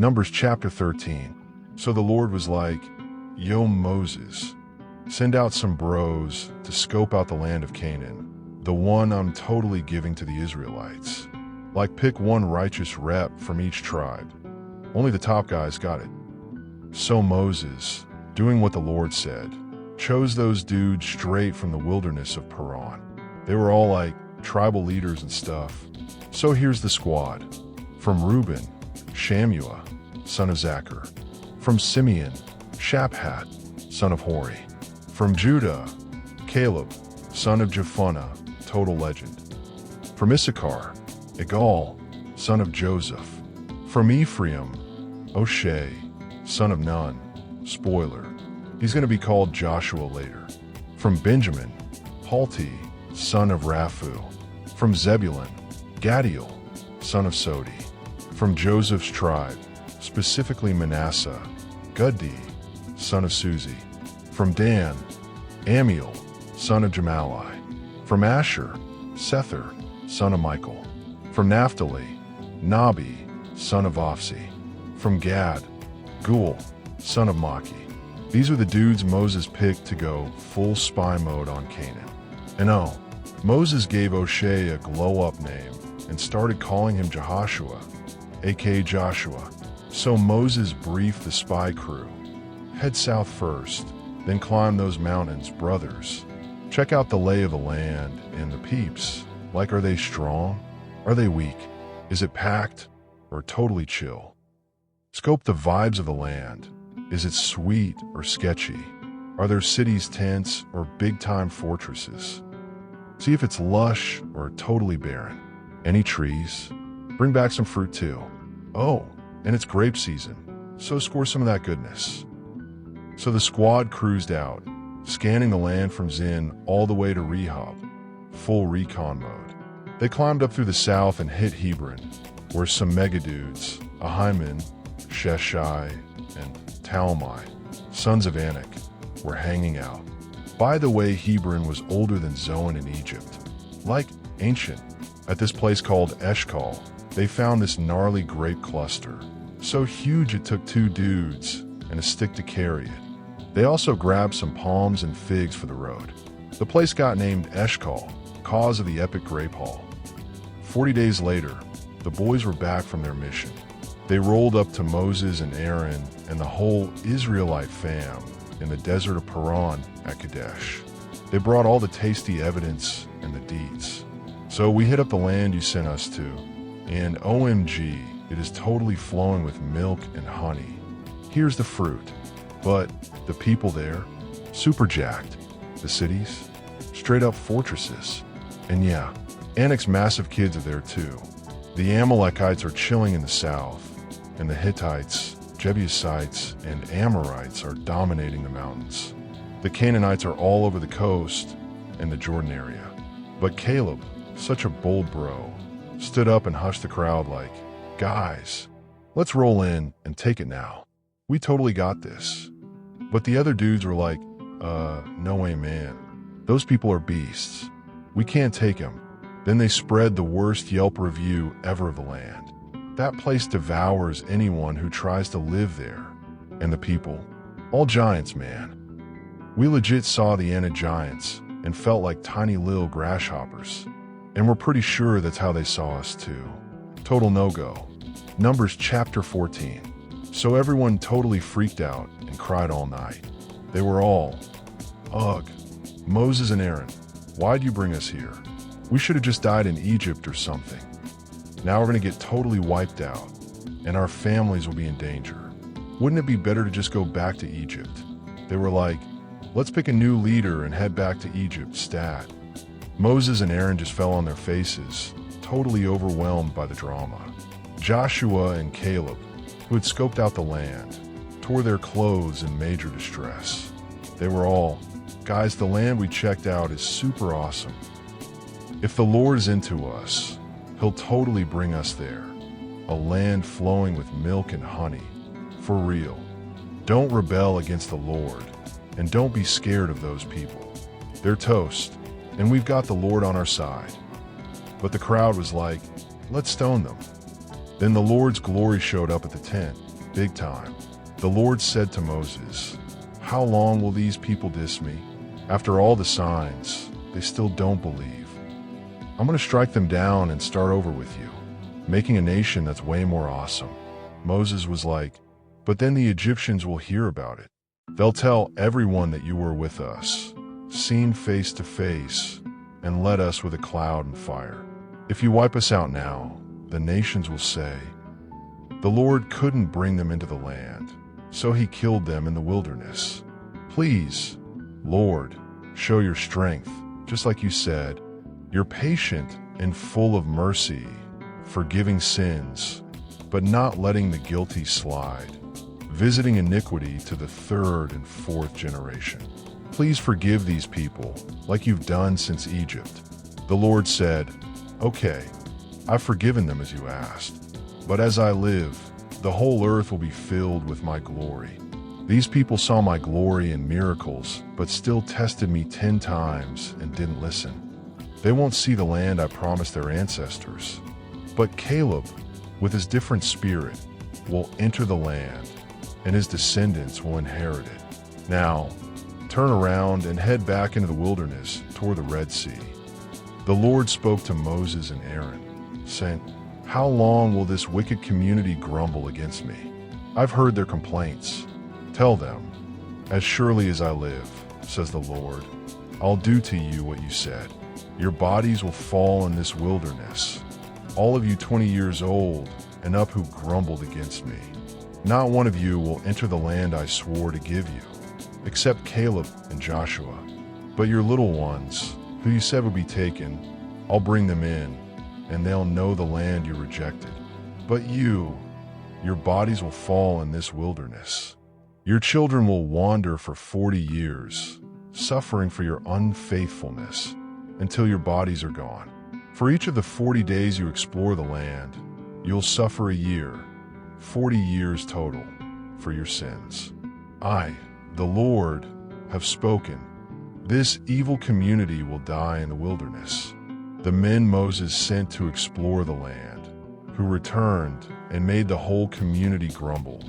Numbers chapter 13. So the Lord was like, Yo, Moses, send out some bros to scope out the land of Canaan, the one I'm totally giving to the Israelites. Like, pick one righteous rep from each tribe. Only the top guys got it. So Moses, doing what the Lord said, chose those dudes straight from the wilderness of Paran. They were all like tribal leaders and stuff. So here's the squad. From Reuben, Shammua, son of Zachar. From Simeon, Shaphat, son of Hori. From Judah, Caleb, son of Jephunneh, total legend. From Issachar, Igal, son of Joseph. From Ephraim, O'Shea, son of Nun, spoiler, he's going to be called Joshua later. From Benjamin, Palti, son of Raphu. From Zebulun, Gadiel, son of Sodi. From Joseph's tribe, specifically Manasseh, Guddi, son of Suzi. From Dan, Amiel, son of Jamalai. From Asher, Sether, son of Michael. From Naphtali, Nabi, son of Ophsi. From Gad, Gul, son of Maki. These are the dudes Moses picked to go full spy mode on Canaan. And oh, Moses gave O'Shea a glow-up name and started calling him Jehoshua, aka Joshua. So Moses briefed the spy crew. Head south first, then climb those mountains, brothers. Check out the lay of the land and the peeps. Like, are they strong? Are they weak? Is it packed or totally chill? Scope the vibes of the land. Is it sweet or sketchy? Are there cities tense or big-time fortresses? See if it's lush or totally barren. Any trees? Bring back some fruit too. Oh, and it's grape season, so score some of that goodness. So the squad cruised out, scanning the land from Zin all the way to Rehob, full recon mode. They climbed up through the south and hit Hebron, where some mega dudes, Ahiman, Sheshai, and Talmai, sons of Anak, were hanging out. By the way, Hebron was older than Zoan in Egypt. Like, ancient. At this place called Eshcol, they found this gnarly grape cluster, so huge it took 2 dudes and a stick to carry it. They also grabbed some palms and figs for the road. The place got named Eshcol, cause of the epic grape haul. 40 days later, the boys were back from their mission. They rolled up to Moses and Aaron and the whole Israelite fam in the desert of Paran at Kadesh. They brought all the tasty evidence and the deeds. So we hit up the land you sent us to, and OMG, it is totally flowing with milk and honey. Here's the fruit, but the people there, super jacked. The cities, straight up fortresses. And yeah, Anak's massive kids are there too. The Amalekites are chilling in the south, and the Hittites, Jebusites, and Amorites are dominating the mountains. The Canaanites are all over the coast and the Jordan area. But Caleb, such a bold bro, stood up and hushed the crowd like, guys, let's roll in and take it now. We totally got this. But the other dudes were like, no way, man. Those people are beasts. We can't take them. Then they spread the worst Yelp review ever of the land. That place devours anyone who tries to live there. And the people, all giants, man. We legit saw the Anak giants and felt like tiny little grasshoppers. And we're pretty sure that's how they saw us too. Total no-go. Numbers chapter 14. So everyone totally freaked out and cried all night. They were all, ugh, Moses and Aaron, why'd you bring us here? We should have just died in Egypt or something. Now we're going to get totally wiped out, and our families will be in danger. Wouldn't it be better to just go back to Egypt? They were like, let's pick a new leader and head back to Egypt, stat. Moses and Aaron just fell on their faces, totally overwhelmed by the drama. Joshua and Caleb, who had scoped out the land, tore their clothes in major distress. They were all, guys, the land we checked out is super awesome. If the Lord is into us, He'll totally bring us there. A land flowing with milk and honey. For real. Don't rebel against the Lord, and don't be scared of those people. They're toast, and we've got the Lord on our side. But the crowd was like, let's stone them. Then the Lord's glory showed up at the tent, big time. The Lord said to Moses, "How long will these people diss me? After all the signs, they still don't believe. I'm going to strike them down and start over with you, making a nation that's way more awesome." Moses was like, "But then the Egyptians will hear about it. They'll tell everyone that you were with us, seen face to face, and led us with a cloud and fire. If you wipe us out now, the nations will say, 'The Lord couldn't bring them into the land, so he killed them in the wilderness.' Please, Lord, show your strength, just like you said. You're patient and full of mercy, forgiving sins, but not letting the guilty slide, visiting iniquity to the third and fourth generation. Please forgive these people, like you've done since Egypt." The Lord said, "Okay, I've forgiven them as you asked. But as I live, the whole earth will be filled with my glory. These people saw my glory and miracles, but still tested me 10 times and didn't listen. They won't see the land I promised their ancestors. But Caleb, with his different spirit, will enter the land, and his descendants will inherit it. Now, turn around and head back into the wilderness toward the Red Sea." The Lord spoke to Moses and Aaron, saying, "How long will this wicked community grumble against me? I've heard their complaints. Tell them, 'As surely as I live, says the Lord, I'll do to you what you said. Your bodies will fall in this wilderness, all of you 20 years old and up who grumbled against me. Not one of you will enter the land I swore to give you, except Caleb and Joshua. But your little ones, who you said would be taken, I'll bring them in, and they'll know the land you rejected. But you, your bodies will fall in this wilderness. Your children will wander for 40 years, suffering for your unfaithfulness, until your bodies are gone. For each of the 40 days you explore the land, you'll suffer a year, 40 years total, for your sins. I, the Lord, have spoken. This evil community will die in the wilderness." The men Moses sent to explore the land, who returned and made the whole community grumble.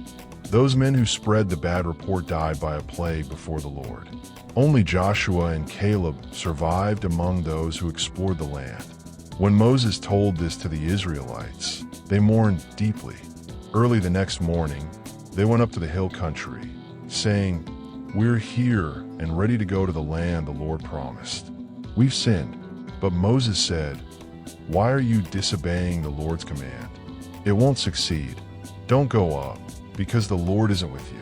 Those men who spread the bad report died by a plague before the Lord. Only Joshua and Caleb survived among those who explored the land. When Moses told this to the Israelites, they mourned deeply. Early the next morning, they went up to the hill country, saying, "We're here and ready to go to the land the Lord promised. We've sinned." But Moses said, "Why are you disobeying the Lord's command? It won't succeed. Don't go up, because the Lord isn't with you.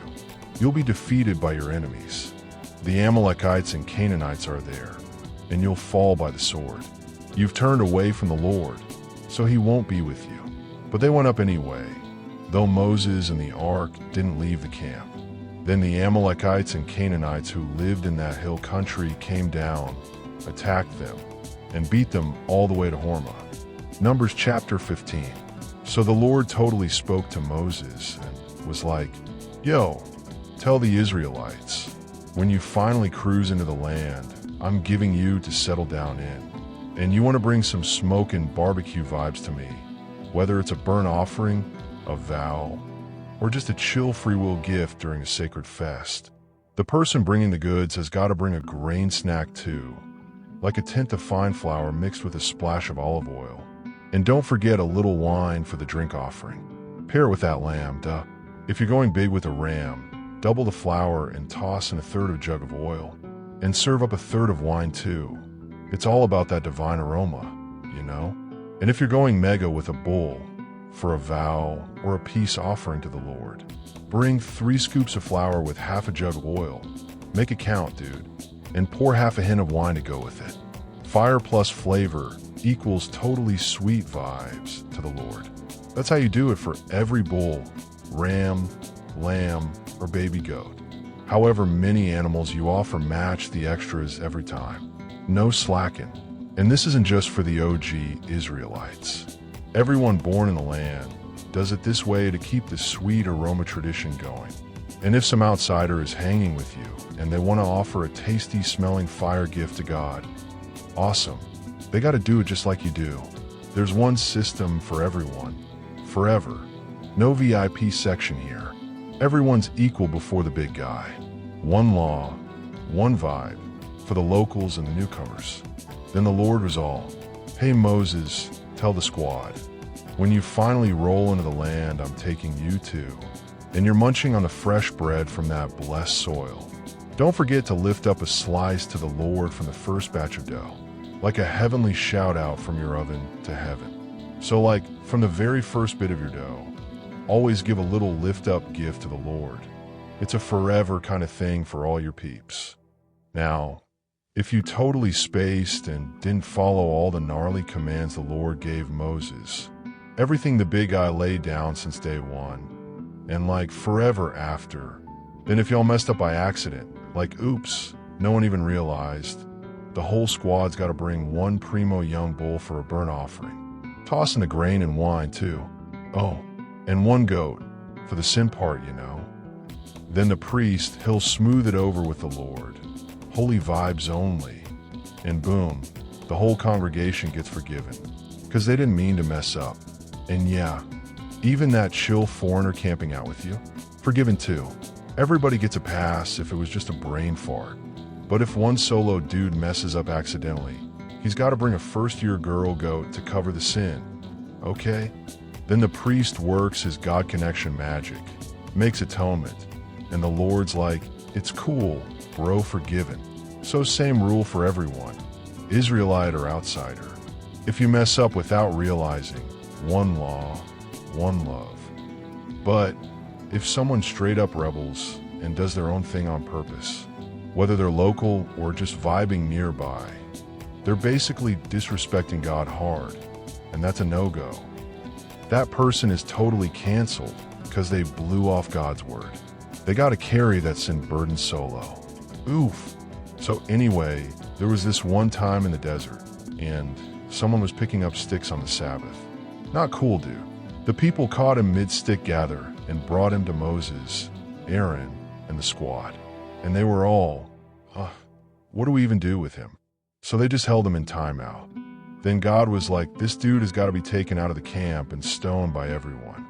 You'll be defeated by your enemies. The Amalekites and Canaanites are there, and you'll fall by the sword. You've turned away from the Lord, so he won't be with you." But they went up anyway, though Moses and the ark didn't leave the camp. Then the Amalekites and Canaanites who lived in that hill country came down, attacked them, and beat them all the way to Hormah. Numbers chapter 15. So the Lord totally spoke to Moses and was like, "Yo, tell the Israelites, when you finally cruise into the land I'm giving you to settle down in, and you want to bring some smoke and barbecue vibes to me, whether it's a burnt offering, a vow, or just a chill free-will gift during a sacred fest. The person bringing the goods has got to bring a grain snack too, like a tint of fine flour mixed with a splash of olive oil. And don't forget a little wine for the drink offering. Pair it with that lamb, duh. If you're going big with a ram, double the flour and toss in a third of a jug of oil. And serve up a third of wine too. It's all about that divine aroma, you know? And if you're going mega with a bull, for a vow or a peace offering to the Lord, bring 3 scoops of flour with half a jug of oil. Make it count, dude. And pour half a hin of wine to go with it. Fire plus flavor equals totally sweet vibes to the Lord. That's how you do it for every bull, ram, lamb, or baby goat. However many animals you offer, match the extras every time. No slacking. And this isn't just for the OG Israelites. Everyone born in the land does it this way to keep the sweet aroma tradition going. And if some outsider is hanging with you and they want to offer a tasty smelling fire gift to God, awesome. They got to do it just like you do. There's one system for everyone. forever. No VIP section here. Everyone's equal before the big guy. One law, one vibe, for the locals and the newcomers. Then the Lord was all, "Hey Moses, tell the squad, when you finally roll into the land I'm taking you to, and you're munching on the fresh bread from that blessed soil, don't forget to lift up a slice to the Lord from the first batch of dough, like a heavenly shout out from your oven to heaven." So like, from the very first bit of your dough, always give a little lift up gift to the Lord. It's a forever kind of thing for all your peeps. Now, if you totally spaced and didn't follow all the gnarly commands the Lord gave Moses, everything the big guy laid down since day one, and like forever after, then if y'all messed up by accident, like oops, no one even realized, the whole squad's got to bring one primo young bull for a burnt offering. Toss in the grain and wine too. Oh, and one goat, for the sin part, you know. Then the priest, he'll smooth it over with the Lord. Holy vibes only. And boom, the whole congregation gets forgiven, because they didn't mean to mess up. And yeah, even that chill foreigner camping out with you, forgiven too. Everybody gets a pass if it was just a brain fart. But if one solo dude messes up accidentally, he's got to bring a first-year girl goat to cover the sin. Okay? Then the priest works his God connection magic, makes atonement, and the Lord's like, "It's cool, bro, forgiven." So same rule for everyone, Israelite or outsider. If you mess up without realizing, one law, one love. But if someone straight up rebels and does their own thing on purpose, whether they're local or just vibing nearby, they're basically disrespecting God hard, and that's a no-go. That person is totally canceled because they blew off God's word. They got to carry that sin burden solo. Oof. So anyway, there was this one time in the desert, and someone was picking up sticks on the Sabbath. Not cool, dude. The people caught him mid-stick gather and brought him to Moses, Aaron, and the squad. And they were all, what do we even do with him? So they just held him in timeout. Then God was like, "This dude has got to be taken out of the camp and stoned by everyone."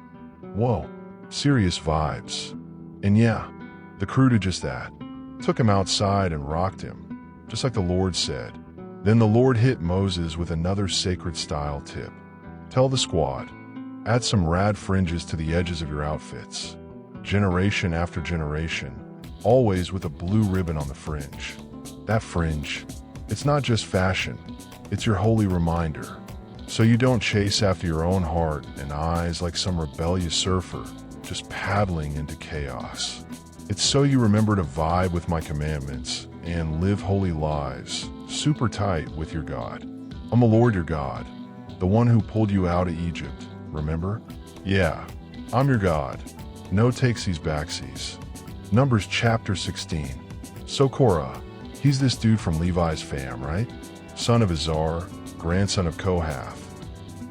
Whoa, serious vibes. And yeah, the crew did just that. Took him outside and rocked him, just like the Lord said. Then the Lord hit Moses with another sacred style tip. Tell the squad, add some rad fringes to the edges of your outfits. Generation after generation, always with a blue ribbon on the fringe. That fringe, it's not just fashion, it's your holy reminder. So you don't chase after your own heart and eyes like some rebellious surfer, just paddling into chaos. It's so you remember to vibe with my commandments and live holy lives, super tight with your God. I'm the Lord your God, the one who pulled you out of Egypt, remember? Yeah, I'm your God. No takesies backsies. Numbers chapter 16. So Korah, he's this dude from Levi's fam, right? Son of Izhar, grandson of Kohath.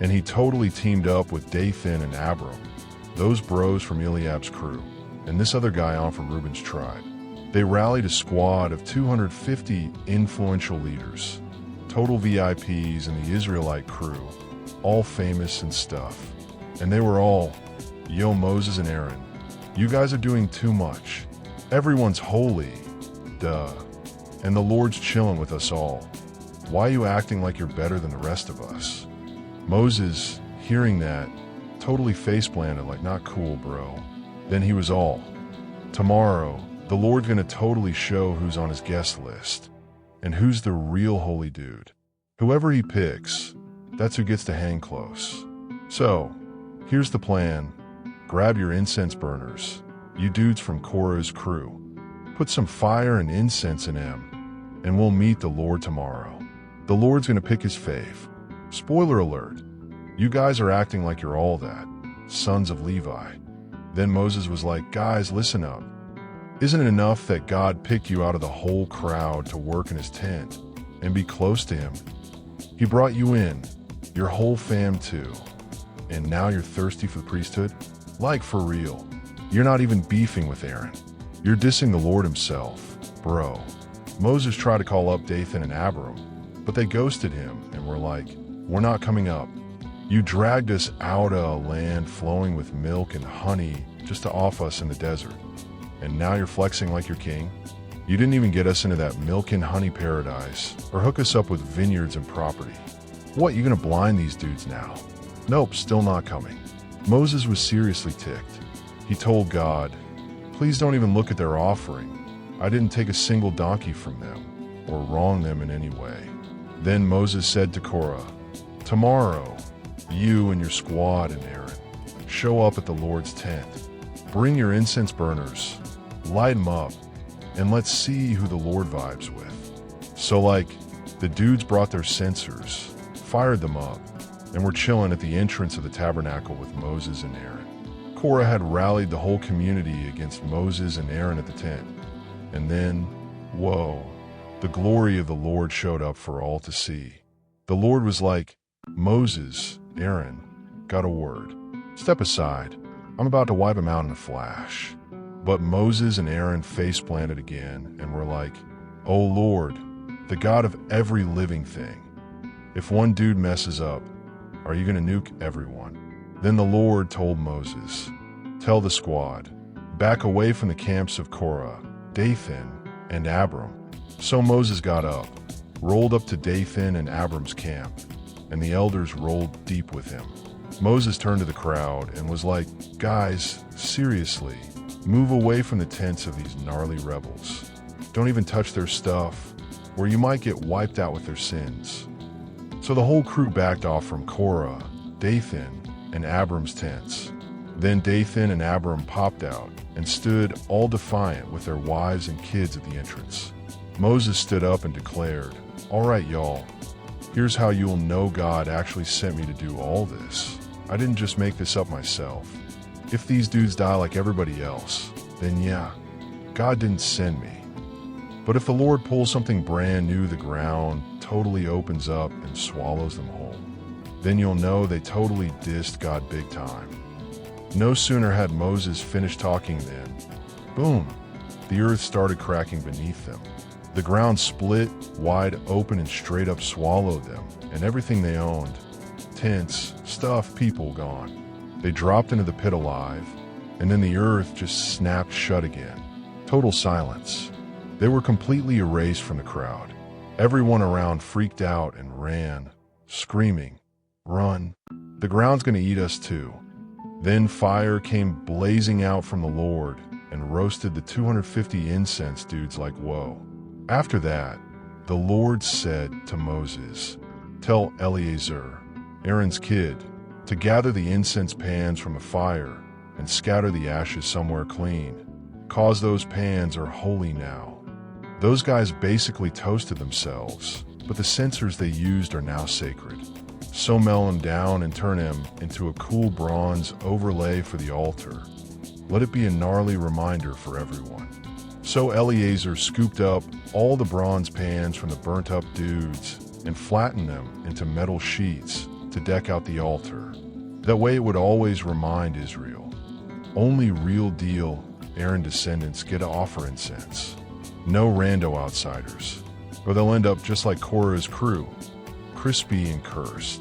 And he totally teamed up with Dathan and Abiram, those bros from Eliab's crew, and this other guy on from Reuben's tribe. They rallied a squad of 250 influential leaders, total VIPs in the Israelite crew, all famous and stuff. And they were all, "Yo, Moses and Aaron, you guys are doing too much. Everyone's holy, duh. And the Lord's chilling with us all. Why are you acting like you're better than the rest of us?" Moses, hearing that, totally face-planted like, "Not cool, bro." Then he was all, "Tomorrow, the Lord's gonna totally show who's on his guest list and who's the real holy dude. Whoever he picks, that's who gets to hang close. So, here's the plan. Grab your incense burners, you dudes from Korah's crew. Put some fire and incense in them, and we'll meet the Lord tomorrow. The Lord's gonna pick his fave. Spoiler alert, you guys are acting like you're all that, sons of Levi." Then Moses was like, "Guys, listen up. Isn't it enough that God picked you out of the whole crowd to work in his tent and be close to him? He brought you in, your whole fam too. And now you're thirsty for the priesthood? Like for real. You're not even beefing with Aaron. You're dissing the Lord himself, bro." Moses tried to call up Dathan and Abiram, but they ghosted him and were like, "We're not coming up. You dragged us out of a land flowing with milk and honey just to off us in the desert. And now you're flexing like you're king? You didn't even get us into that milk and honey paradise or hook us up with vineyards and property. What, you gonna blind these dudes now? Nope, still not coming. Moses was seriously ticked. He told God, please don't even look at their offering. I didn't take a single donkey from them or wrong them in any way. Then Moses said to Korah, tomorrow, you and your squad and Aaron show up at the Lord's tent. Bring your incense burners, light them up, and let's see who the Lord vibes with. So the dudes brought their censers, fired them up, and were chilling at the entrance of the tabernacle with Moses and Aaron. Korah had rallied the whole community against Moses and Aaron at the tent. And then, whoa, the glory of the Lord showed up for all to see. The Lord was like, Moses, Aaron, got a word. Step aside. I'm about to wipe him out in a flash. But Moses and Aaron face-planted again and were like, oh Lord, the God of every living thing. If one dude messes up, are you going to nuke everyone? Then the Lord told Moses, tell the squad, back away from the camps of Korah, Dathan, and Abiram. So Moses got up, rolled up to Dathan and Abiram's camp, and the elders rolled deep with him. Moses turned to the crowd and was like, guys, seriously, move away from the tents of these gnarly rebels. Don't even touch their stuff, or you might get wiped out with their sins. So the whole crew backed off from Korah, Dathan, and Abiram's tents. Then Dathan and Abiram popped out and stood all defiant with their wives and kids at the entrance. Moses stood up and declared, all right, y'all, here's how you'll know God actually sent me to do all this. I didn't just make this up myself. If these dudes die like everybody else, then yeah, God didn't send me. But if the Lord pulls something brand new, the ground totally opens up and swallows them whole, then you'll know they totally dissed God big time. No sooner had Moses finished talking than, boom, the earth started cracking beneath them. The ground split wide open and straight up swallowed them, and everything they owned, tents, stuff, people, gone. They dropped into the pit alive, and then the earth just snapped shut again. Total silence. They were completely erased from the crowd. Everyone around freaked out and ran, screaming, run, the ground's gonna eat us too. Then fire came blazing out from the Lord and roasted the 250 incense dudes like whoa. After that, the Lord said to Moses, tell Eleazar, Aaron's kid, to gather the incense pans from the fire and scatter the ashes somewhere clean, cause those pans are holy now. Those guys basically toasted themselves, but the censers they used are now sacred. So melt them down and turn them into a cool bronze overlay for the altar. Let it be a gnarly reminder for everyone. So Eleazar scooped up all the bronze pans from the burnt up dudes and flattened them into metal sheets to deck out the altar. That way it would always remind Israel. Only real deal Aaron descendants get to offer incense. No rando outsiders, or they'll end up just like Korah's crew, crispy and cursed.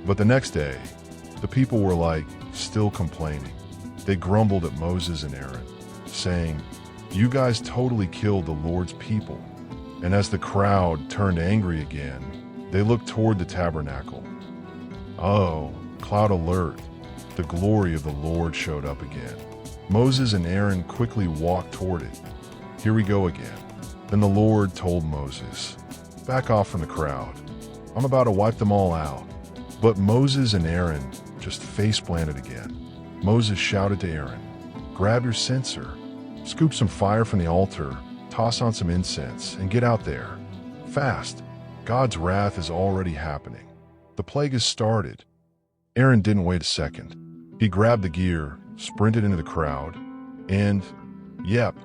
But the next day, the people were still complaining. They grumbled at Moses and Aaron, saying, you guys totally killed the Lord's people. And as the crowd turned angry again, they looked toward the tabernacle. Oh, cloud alert, the glory of the Lord showed up again. Moses and Aaron quickly walked toward it. Here we go again. Then the Lord told Moses, back off from the crowd. I'm about to wipe them all out. But Moses and Aaron just face-planted again. Moses shouted to Aaron, grab your censer, scoop some fire from the altar, toss on some incense, and get out there. Fast. God's wrath is already happening. The plague has started. Aaron didn't wait a second. He grabbed the gear, sprinted into the crowd, and, yep,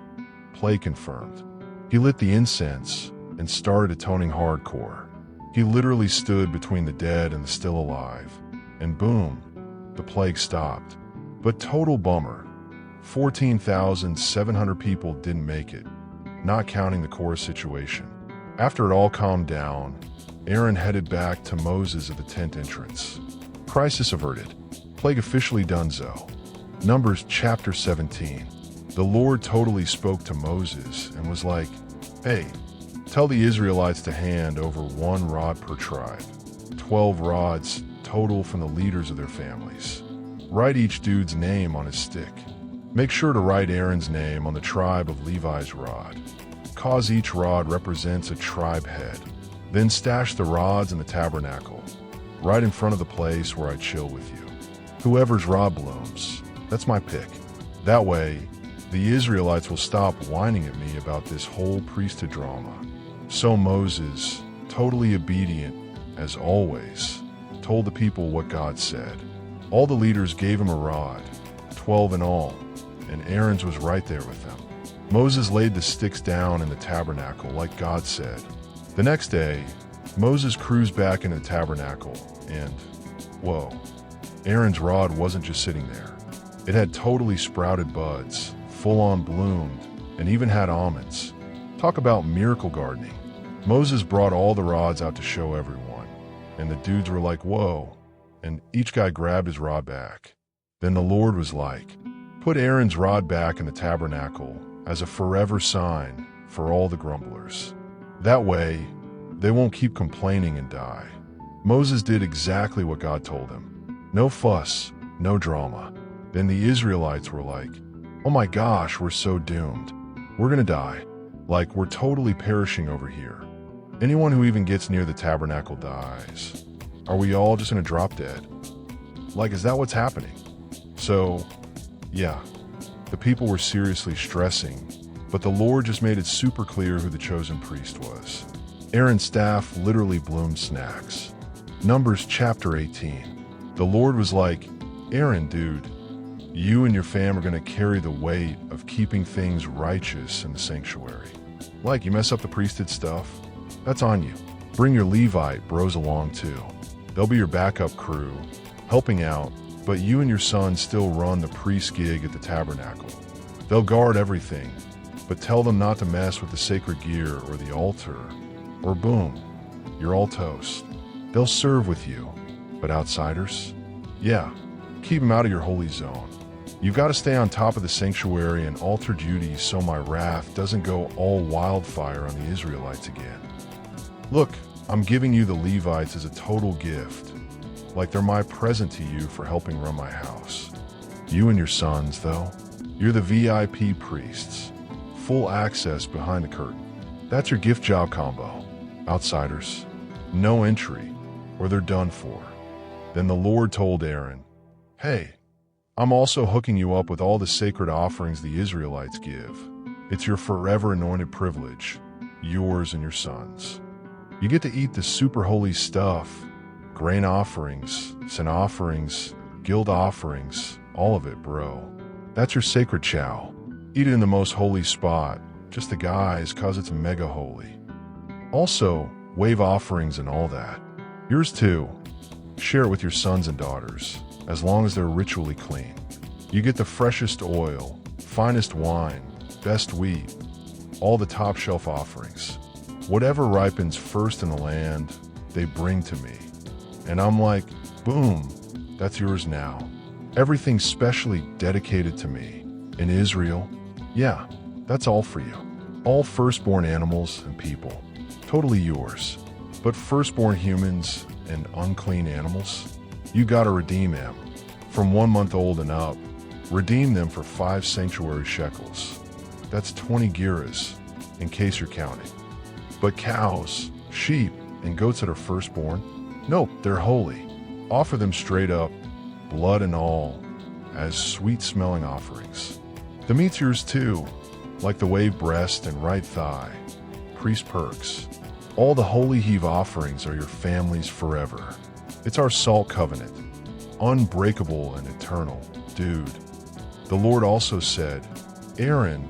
plague confirmed. He lit the incense and started atoning hardcore. He literally stood between the dead and the still alive, and boom, the plague stopped. But total bummer, 14,700 people didn't make it, not counting the Korah situation. After it all calmed down, Aaron headed back to Moses at the tent entrance. Crisis averted. Plague officially donezo. Numbers chapter 17. The Lord totally spoke to Moses and was like, "Hey, tell the Israelites to hand over 1 rod per tribe. 12 rods total from the leaders of their families. Write each dude's name on his stick. Make sure to write Aaron's name on the tribe of Levi's rod. Cause each rod represents a tribe head. Then stash the rods in the tabernacle, right in front of the place where I chill with you. Whoever's rod blooms, that's my pick. That way, the Israelites will stop whining at me about this whole priesthood drama." So Moses, totally obedient as always, told the people what God said. All the leaders gave him a rod, 12 in all, and Aaron's was right there with them. Moses laid the sticks down in the tabernacle like God said. The next day, Moses cruised back into the tabernacle and, whoa, Aaron's rod wasn't just sitting there. It had totally sprouted buds, full-on bloomed, and even had almonds. Talk about miracle gardening. Moses brought all the rods out to show everyone, and the dudes were like, "Whoa," and each guy grabbed his rod back. Then the Lord was like, "Put Aaron's rod back in the tabernacle as a forever sign for all the grumblers. That way, they won't keep complaining and die." Moses did exactly what God told him. No fuss, no drama. Then the Israelites were like, "Oh my gosh, we're so doomed. We're gonna die. Like, we're totally perishing over here. Anyone who even gets near the tabernacle dies. Are we all just gonna drop dead? Like, is that what's happening?" So, yeah, the people were seriously stressing, but the Lord just made it super clear who the chosen priest was. Aaron's staff literally bloomed snacks. Numbers chapter 18. The Lord was like, "Aaron, dude, you and your fam are going to carry the weight of keeping things righteous in the sanctuary. Like, you mess up the priesthood stuff, that's on you. Bring your Levite bros along too. They'll be your backup crew, helping out, but you and your sons still run the priest gig at the tabernacle. They'll guard everything, but tell them not to mess with the sacred gear or the altar, or boom, you're all toast. They'll serve with you, but outsiders? Yeah, keep them out of your holy zone. You've got to stay on top of the sanctuary and altar duties so my wrath doesn't go all wildfire on the Israelites again. Look, I'm giving you the Levites as a total gift, like they're my present to you for helping run my house. You and your sons, though, you're the VIP priests, full access behind the curtain. That's your gift job combo. Outsiders, no entry, or they're done for." Then the Lord told Aaron, "Hey, I'm also hooking you up with all the sacred offerings the Israelites give. It's your forever anointed privilege, yours and your sons. You get to eat the super holy stuff, grain offerings, sin offerings, guild offerings, all of it, bro. That's your sacred chow. Eat it in the most holy spot, just the guys, cause it's mega holy. Also, wave offerings and all that. Yours too. Share it with your sons and daughters, as long as they're ritually clean. You get the freshest oil, finest wine, best wheat, all the top shelf offerings. Whatever ripens first in the land, they bring to me. And I'm like, boom, that's yours now. Everything specially dedicated to me. In Israel, yeah, that's all for you. All firstborn animals and people, totally yours. But firstborn humans and unclean animals, you gotta redeem them. From 1 month old and up, redeem them for 5 sanctuary shekels. That's 20 giras, in case you're counting. But cows, sheep, and goats that are firstborn, nope, they're holy. Offer them straight up, blood and all, as sweet-smelling offerings. The meat's yours too, like the wave breast and right thigh, priest perks. All the holy heave offerings are your family's forever. It's our salt covenant, unbreakable and eternal, dude. The Lord also said, Aaron,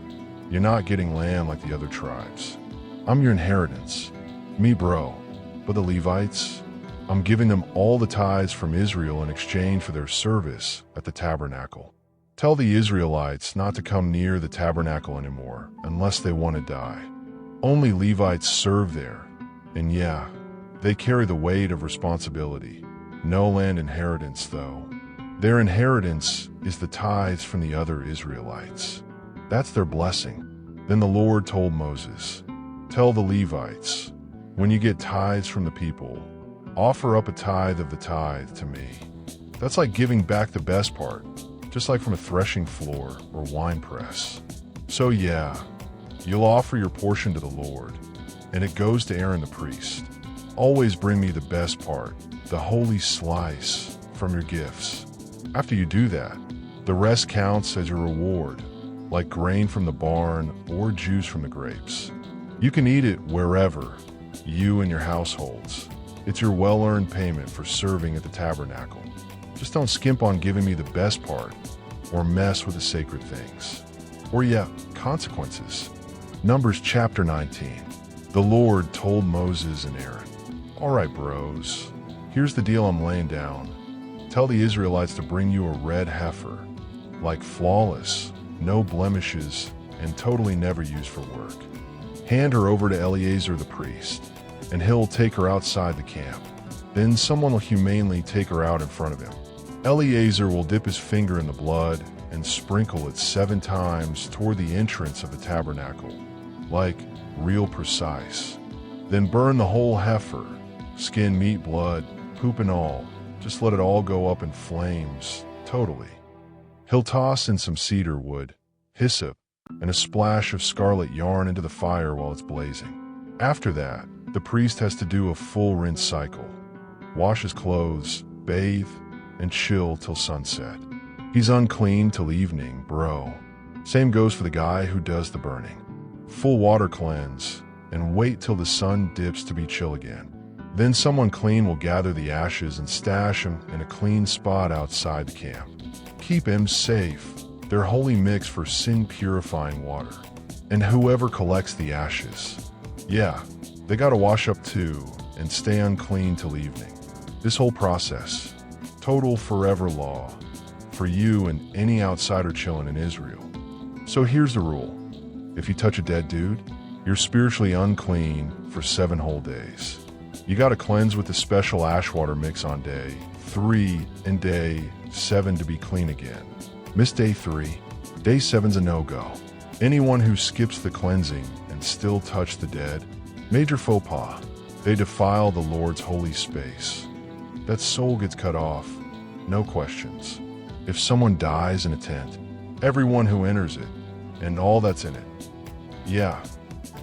you're not getting land like the other tribes. I'm your inheritance, me bro. But the Levites, I'm giving them all the tithes from Israel in exchange for their service at the tabernacle. Tell the Israelites not to come near the tabernacle anymore unless they want to die. Only Levites serve there, and yeah, they carry the weight of responsibility. No land inheritance, though. Their inheritance is the tithes from the other Israelites. That's their blessing. Then the Lord told Moses, "Tell the Levites, when you get tithes from the people, offer up a tithe of the tithe to me." That's like giving back the best part, just like from a threshing floor or wine press. So yeah, you'll offer your portion to the Lord, and it goes to Aaron the priest. Always bring me the best part, the holy slice from your gifts. After you do that, the rest counts as your reward, like grain from the barn or juice from the grapes. You can eat it wherever, you and your households. It's your well-earned payment for serving at the tabernacle. Just don't skimp on giving me the best part, or mess with the sacred things. Or yeah, consequences. Numbers chapter 19. The Lord told Moses and Aaron, "All right, bros, here's the deal I'm laying down. Tell the Israelites to bring you a red heifer, like flawless, no blemishes, and totally never used for work. Hand her over to Eleazar the priest, and he'll take her outside the camp. Then someone will humanely take her out in front of him. Eleazar will dip his finger in the blood and sprinkle it 7 times toward the entrance of the tabernacle, like real precise. Then burn the whole heifer, skin, meat, blood, poop and all. Just let it all go up in flames, totally. He'll toss in some cedar wood, hyssop, and a splash of scarlet yarn into the fire while it's blazing. After that, the priest has to do a full rinse cycle. Wash his clothes, bathe, and chill till sunset. He's unclean till evening, bro. Same goes for the guy who does the burning. Full water cleanse, and wait till the sun dips to be chill again. Then someone clean will gather the ashes and stash them in a clean spot outside the camp. Keep them safe. They're holy mix for sin-purifying water. And whoever collects the ashes, yeah, they gotta wash up too and stay unclean till evening. This whole process, total forever law, for you and any outsider chilling in Israel. So here's the rule. If you touch a dead dude, you're spiritually unclean for 7 whole days. You gotta cleanse with the special ash water mix on day 3 and day 7 to be clean again. Miss day 3, day 7's a no-go. Anyone who skips the cleansing and still touch the dead, major faux pas. They defile the Lord's holy space. That soul gets cut off, no questions. If someone dies in a tent, everyone who enters it, and all that's in it, yeah,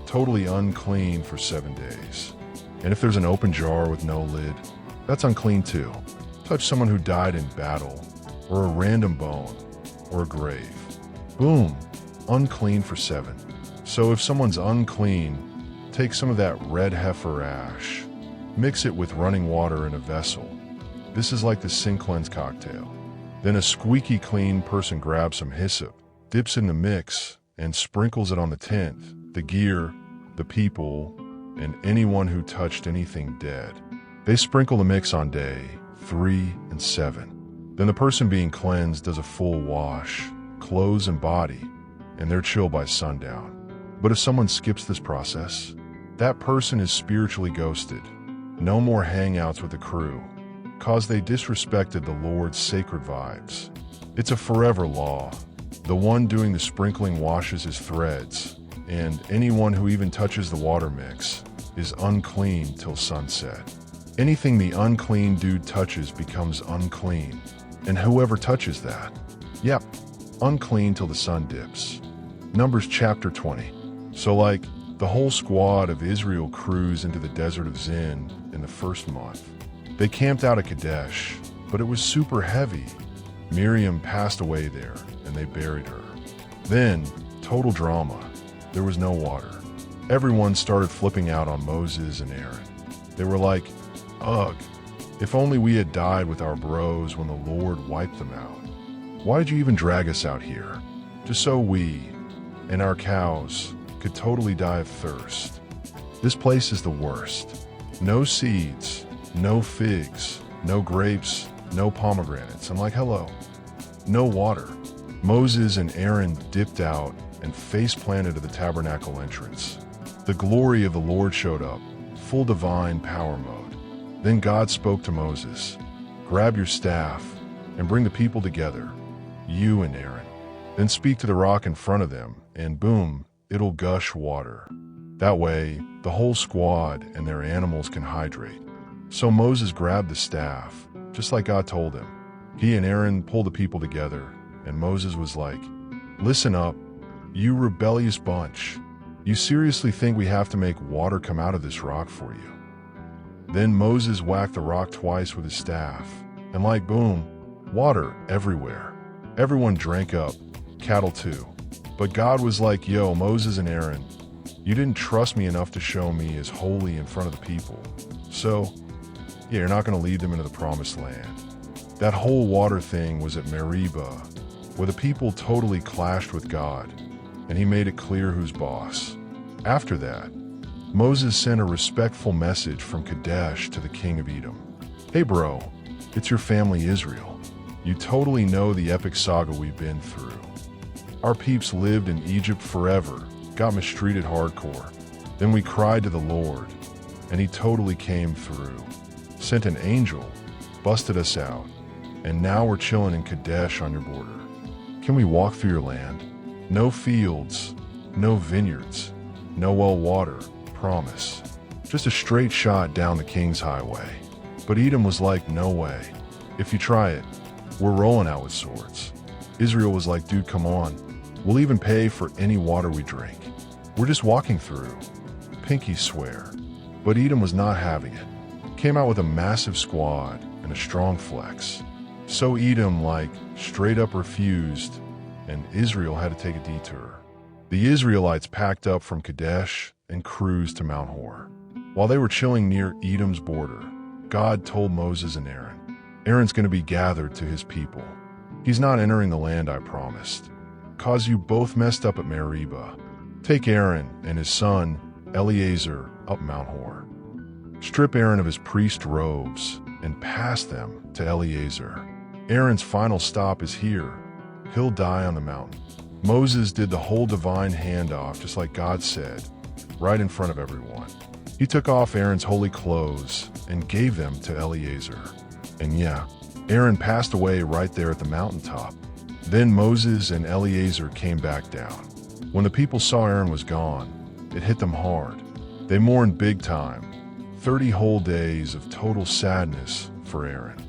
totally unclean for 7 days. And if there's an open jar with no lid, that's unclean too. Touch someone who died in battle, or a random bone, or a grave. Boom, unclean for 7. So if someone's unclean, take some of that red heifer ash, mix it with running water in a vessel. This is like the sin cleanse cocktail. Then a squeaky clean person grabs some hyssop, dips in the mix, and sprinkles it on the tent, the gear, the people, and anyone who touched anything dead. They sprinkle the mix on day 3 and 7. Then the person being cleansed does a full wash, clothes and body, and they're chill by sundown. But if someone skips this process, that person is spiritually ghosted. No more hangouts with the crew, cause they disrespected the Lord's sacred vibes. It's a forever law. The one doing the sprinkling washes his threads, and anyone who even touches the water mix is unclean till sunset. Anything the unclean dude touches becomes unclean, and whoever touches that, yep, unclean till the sun dips. Numbers chapter 20. So like, the whole squad of Israel cruised into the desert of Zin in the first month. They camped out at Kadesh, but it was super heavy. Miriam passed away there, and they buried her. Then, total drama. There was no water. Everyone started flipping out on Moses and Aaron. They were like, ugh, if only we had died with our bros when the Lord wiped them out. Why did you even drag us out here? Just so we, and our cows, could totally die of thirst. This place is the worst. No seeds, no figs, no grapes, no pomegranates. I'm like, hello. No water. Moses and Aaron dipped out and face-planted at the tabernacle entrance. The glory of the Lord showed up, full divine power mode. Then God spoke to Moses. Grab your staff and bring the people together, you and Aaron. Then speak to the rock in front of them, and boom, it'll gush water. That way, the whole squad and their animals can hydrate." So Moses grabbed the staff, just like God told him. He and Aaron pulled the people together, and Moses was like, "Listen up, you rebellious bunch. You seriously think we have to make water come out of this rock for you?" Then Moses whacked the rock twice with his staff, and like boom, water everywhere. Everyone drank up, cattle too. But God was like, "Yo, Moses and Aaron, you didn't trust me enough to show me as holy in front of the people. So, yeah, you're not going to lead them into the promised land." That whole water thing was at Meribah, where the people totally clashed with God, and he made it clear who's boss. After that, Moses sent a respectful message from Kadesh to the king of Edom. "Hey bro, it's your family Israel. You totally know the epic saga we've been through. Our peeps lived in Egypt forever, got mistreated hardcore. Then we cried to the Lord, and he totally came through. Sent an angel, busted us out, and now we're chilling in Kadesh on your border. Can we walk through your land? No fields, no vineyards, no well water, promise. Just a straight shot down the King's Highway." But Edom was like, "No way. If you try it, we're rolling out with swords." Israel was like, "Dude, come on. We'll even pay for any water we drink. We're just walking through. Pinky swear." But Edom was not having it. Came out with a massive squad and a strong flex. So Edom straight up refused, and Israel had to take a detour. The Israelites packed up from Kadesh and cruised to Mount Hor. While they were chilling near Edom's border, God told Moses and Aaron, "Aaron's going to be gathered to his people. He's not entering the land I promised. 'Cause you both messed up at Meribah. Take Aaron and his son Eleazar up Mount Hor. Strip Aaron of his priest robes and pass them to Eleazar. Aaron's final stop is here. He'll die on the mountain." Moses did the whole divine handoff just like God said, right in front of everyone. He took off Aaron's holy clothes and gave them to Eleazar. And yeah, Aaron passed away right there at the mountaintop. Then Moses and Eleazar came back down. When the people saw Aaron was gone, it hit them hard. They mourned big time. 30 whole days of total sadness for Aaron.